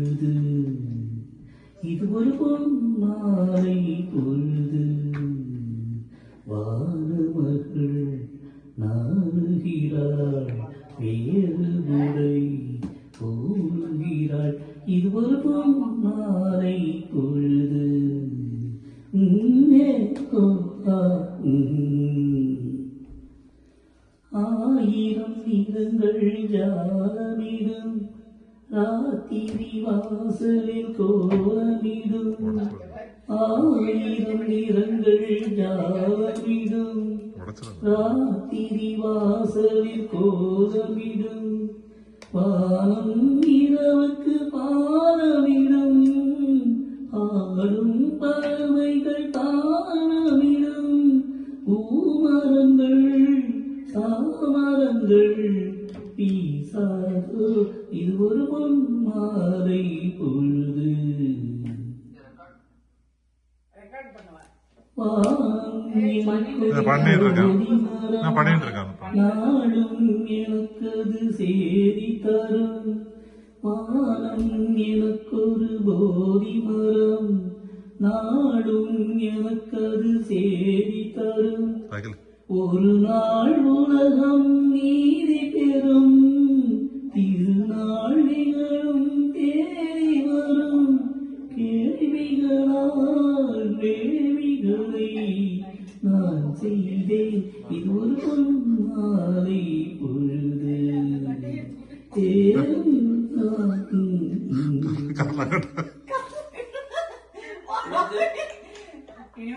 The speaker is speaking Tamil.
பொழுது இது ஒரு பொன்மாலை பொழுது வானமகள் நாடுகிறாள் வேறு முறை போகிறாள் இது ஒரு பொன்மாலை பொழுது ஆயிரம் நிறங்கள் ஜாலமிடும் ராத்திரி வாசலில் கோலமிடும் ஆயிரம் நிறங்கள் ஜாலமிடும் ராத்திரி வாசலில் கோலமிடும் வானம் இரவுக்கு பாலமிடும் ஆடும் பறவைகள் தானமிடும் பூமரங்கள் தாமரங்கள் பீசாதோ இது ஒரு பொன்மாலை பொழுது நாடும் எனக்கது சேதி தரும் வானம் எனக்கொரு போதி மரம் நாடும் எனக்கது சேதி தரும் ஒரு நாள் உலகம் நீதி பெறும் திருநாள் நிகழும் தேடி வரும் கேள்விகளால் வேள்விகளை நான் செய்தேன் இது ஒரு பொன்மாலை பொழுது தேரும்